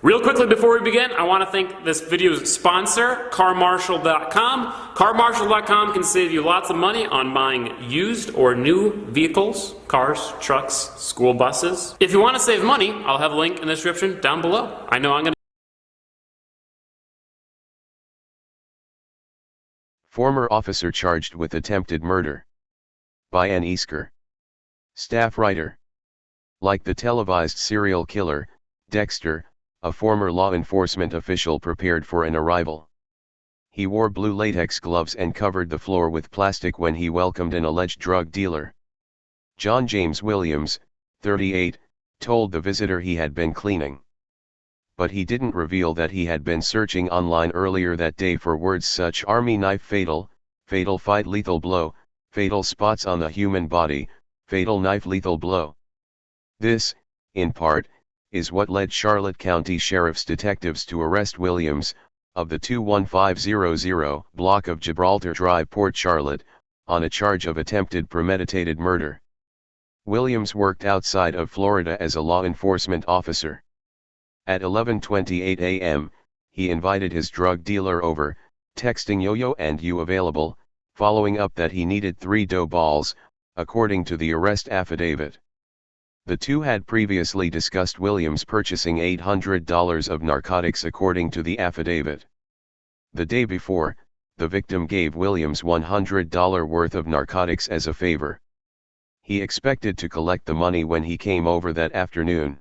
Real quickly before we begin, I want to thank this video's sponsor, CarMarshal.com. CarMarshal.com can save you lots of money on buying used or new vehicles, cars, trucks, school buses. If you want to save money, I'll have a link in the description down below. I know I'm going to... Former officer charged with attempted murder. By Ann Easker. Staff writer. Like the televised serial killer, Dexter, a former law enforcement official prepared for an arrival. He wore blue latex gloves and covered the floor with plastic when he welcomed an alleged drug dealer. John James Williams, 38, told the visitor he had been cleaning. But he didn't reveal that he had been searching online earlier that day for words such army knife fatal, fatal fight lethal blow, fatal spots on the human body, fatal knife lethal blow. This, in part, is what led Charlotte County Sheriff's detectives to arrest Williams, of the 21500 block of Gibraltar Drive, Port Charlotte, on a charge of attempted premeditated murder. Williams worked outside of Florida as a law enforcement officer. At 11:28 a.m., he invited his drug dealer over, texting "Yo-yo and you available," following up that he needed 3 dough balls, according to the arrest affidavit. The two had previously discussed Williams purchasing $800 of narcotics according to the affidavit. The day before, the victim gave Williams $100 worth of narcotics as a favor. He expected to collect the money when he came over that afternoon.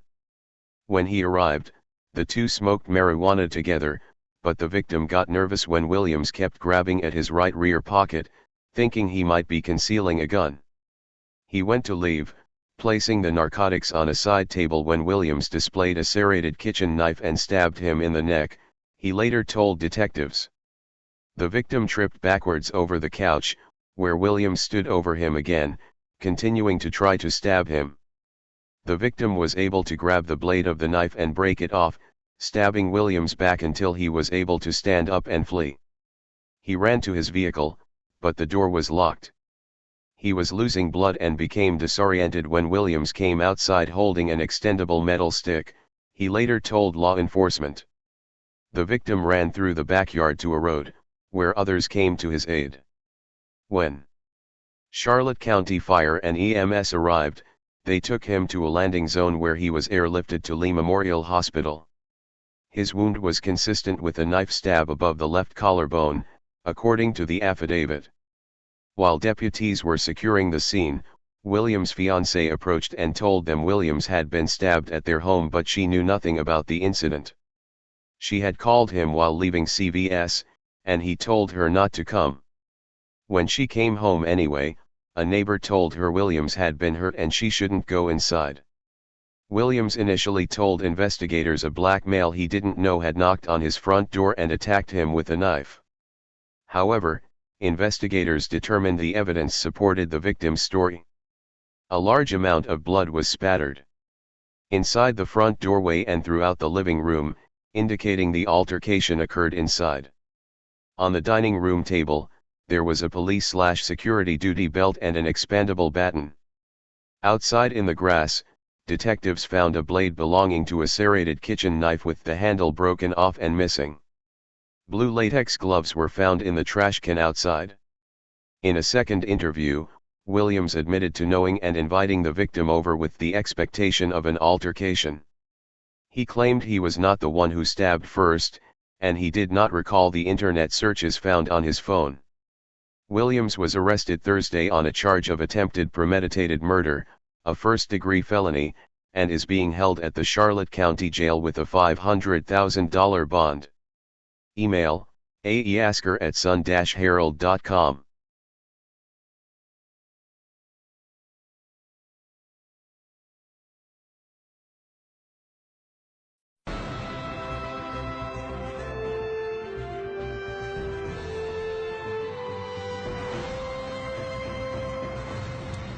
When he arrived, the two smoked marijuana together, but the victim got nervous when Williams kept grabbing at his right rear pocket, thinking he might be concealing a gun. He went to leave, placing the narcotics on a side table when Williams displayed a serrated kitchen knife and stabbed him in the neck, he later told detectives. The victim tripped backwards over the couch, where Williams stood over him again, continuing to try to stab him. The victim was able to grab the blade of the knife and break it off, stabbing Williams back until he was able to stand up and flee. He ran to his vehicle, but the door was locked. He was losing blood and became disoriented when Williams came outside holding an extendable metal stick, he later told law enforcement. The victim ran through the backyard to a road, where others came to his aid. When Charlotte County Fire and EMS arrived, they took him to a landing zone where he was airlifted to Lee Memorial Hospital. His wound was consistent with a knife stab above the left collarbone, according to the affidavit. While deputies were securing the scene, Williams' fiancée approached and told them Williams had been stabbed at their home, but she knew nothing about the incident. She had called him while leaving CVS, and he told her not to come. When she came home anyway, a neighbor told her Williams had been hurt and she shouldn't go inside. Williams initially told investigators a black male he didn't know had knocked on his front door and attacked him with a knife. However, investigators determined the evidence supported the victim's story. A large amount of blood was spattered inside the front doorway and throughout the living room, indicating the altercation occurred inside. On the dining room table, there was a police/security duty belt and an expandable baton. Outside in the grass, detectives found a blade belonging to a serrated kitchen knife with the handle broken off and missing. Blue latex gloves were found in the trash can outside. In a second interview, Williams admitted to knowing and inviting the victim over with the expectation of an altercation. He claimed he was not the one who stabbed first, and he did not recall the internet searches found on his phone. Williams was arrested Thursday on a charge of attempted premeditated murder, a first-degree felony, and is being held at the Charlotte County Jail with a $500,000 bond. Email, aeasker@sun-herald.com.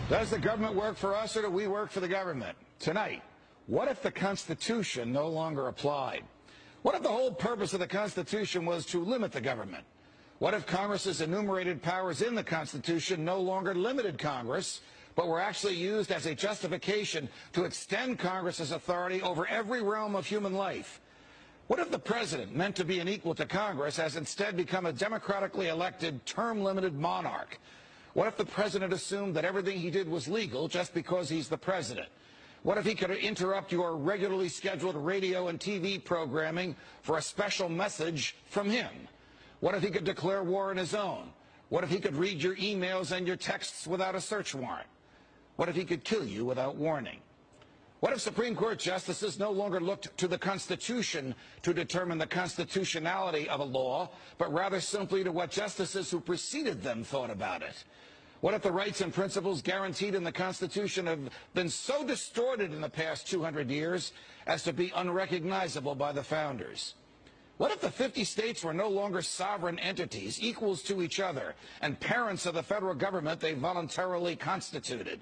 Does the government work for us or do we work for the government? Tonight, what if the Constitution no longer applied? What if the whole purpose of the Constitution was to limit the government? What if Congress's enumerated powers in the Constitution no longer limited Congress, but were actually used as a justification to extend Congress's authority over every realm of human life? What if the president, meant to be an equal to Congress, has instead become a democratically elected, term-limited monarch? What if the president assumed that everything he did was legal just because he's the president? What if he could interrupt your regularly scheduled radio and TV programming for a special message from him? What if he could declare war on his own? What if he could read your emails and your texts without a search warrant? What if he could kill you without warning? What if Supreme Court justices no longer looked to the Constitution to determine the constitutionality of a law, but rather simply to what justices who preceded them thought about it? What if the rights and principles guaranteed in the Constitution have been so distorted in the past 200 years as to be unrecognizable by the founders? What if the 50 states were no longer sovereign entities, equals to each other, and parents of the federal government they voluntarily constituted?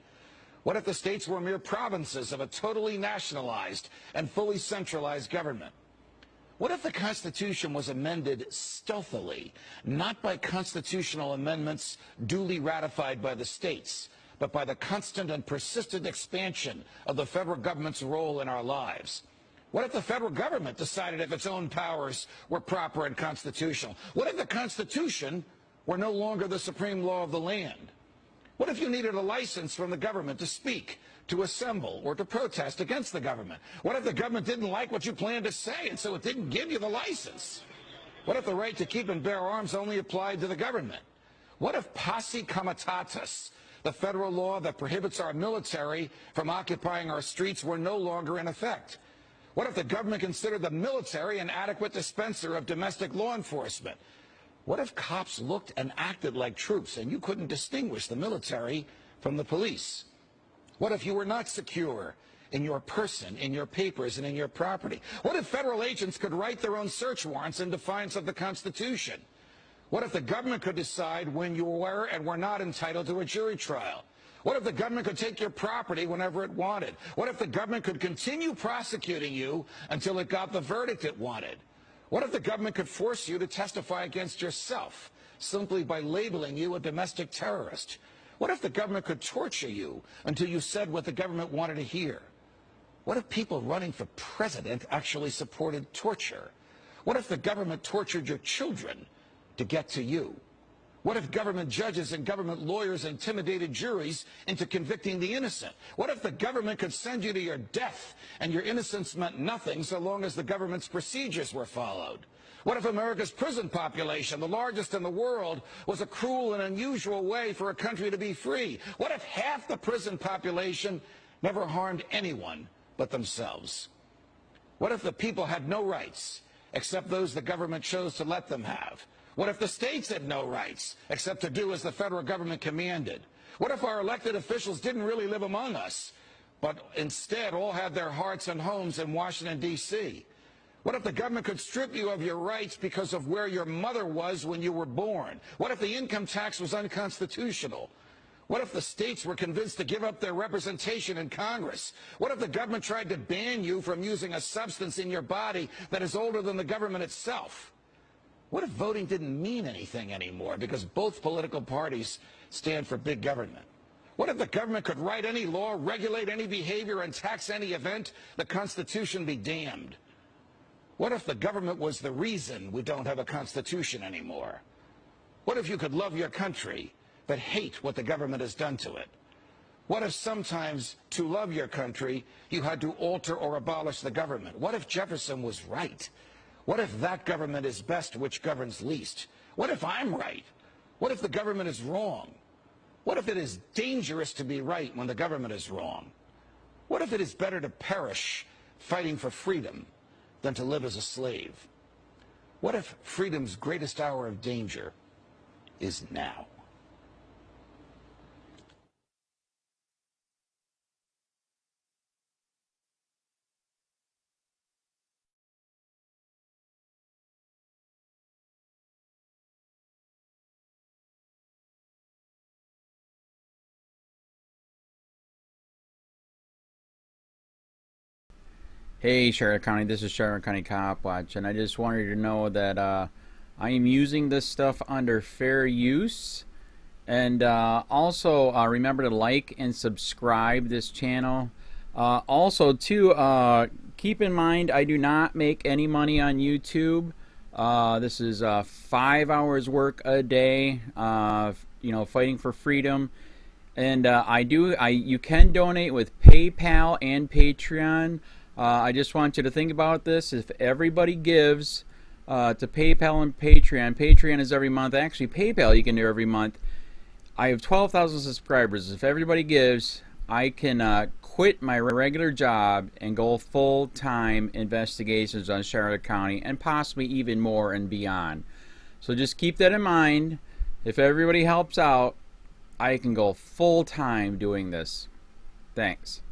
What if the states were mere provinces of a totally nationalized and fully centralized government? What if the Constitution was amended stealthily, not by constitutional amendments duly ratified by the states, but by the constant and persistent expansion of the federal government's role in our lives? What if the federal government decided if its own powers were proper and constitutional? What if the Constitution were no longer the supreme law of the land? What if you needed a license from the government to speak, to assemble, or to protest against the government? What if the government didn't like what you planned to say, and so it didn't give you the license? What if the right to keep and bear arms only applied to the government? What if posse comitatus, the federal law that prohibits our military from occupying our streets, were no longer in effect? What if the government considered the military an adequate dispenser of domestic law enforcement? What if cops looked and acted like troops and you couldn't distinguish the military from the police? What if you were not secure in your person, in your papers, and in your property? What if federal agents could write their own search warrants in defiance of the Constitution? What if the government could decide when you were and were not entitled to a jury trial? What if the government could take your property whenever it wanted? What if the government could continue prosecuting you until it got the verdict it wanted? What if the government could force you to testify against yourself simply by labeling you a domestic terrorist? What if the government could torture you until you said what the government wanted to hear? What if people running for president actually supported torture? What if the government tortured your children to get to you? What if government judges and government lawyers intimidated juries into convicting the innocent? What if the government could send you to your death and your innocence meant nothing so long as the government's procedures were followed? What if America's prison population, the largest in the world, was a cruel and unusual way for a country to be free? What if half the prison population never harmed anyone but themselves? What if the people had no rights except those the government chose to let them have? What if the states had no rights except to do as the federal government commanded? What if our elected officials didn't really live among us, but instead all had their hearts and homes in Washington, D.C.? What if the government could strip you of your rights because of where your mother was when you were born? What if the income tax was unconstitutional? What if the states were convinced to give up their representation in Congress? What if the government tried to ban you from using a substance in your body that is older than the government itself? What if voting didn't mean anything anymore because both political parties stand for big government? What if the government could write any law, regulate any behavior, and tax any event? The Constitution be damned. What if the government was the reason we don't have a Constitution anymore? What if you could love your country but hate what the government has done to it? What if sometimes to love your country you had to alter or abolish the government? What if Jefferson was right? What if that government is best which governs least? What if I'm right? What if the government is wrong? What if it is dangerous to be right when the government is wrong? What if it is better to perish fighting for freedom than to live as a slave? What if freedom's greatest hour of danger is now? Hey Charlotte County, this is Charlotte County COPWATCH, and I just wanted you to know that I am using this stuff under fair use, and also remember to like and subscribe this channel. Also too, keep in mind, I do not make any money on YouTube. This is 5 hours work a day, you know, fighting for freedom. And you can donate with PayPal and Patreon. I just want you to think about this. If everybody gives to PayPal and Patreon, Patreon is every month. Actually, PayPal you can do every month. I have 12,000 subscribers. If everybody gives, I can quit my regular job and go full-time investigations on Charlotte County and possibly even more and beyond. So just keep that in mind. If everybody helps out, I can go full-time doing this. Thanks.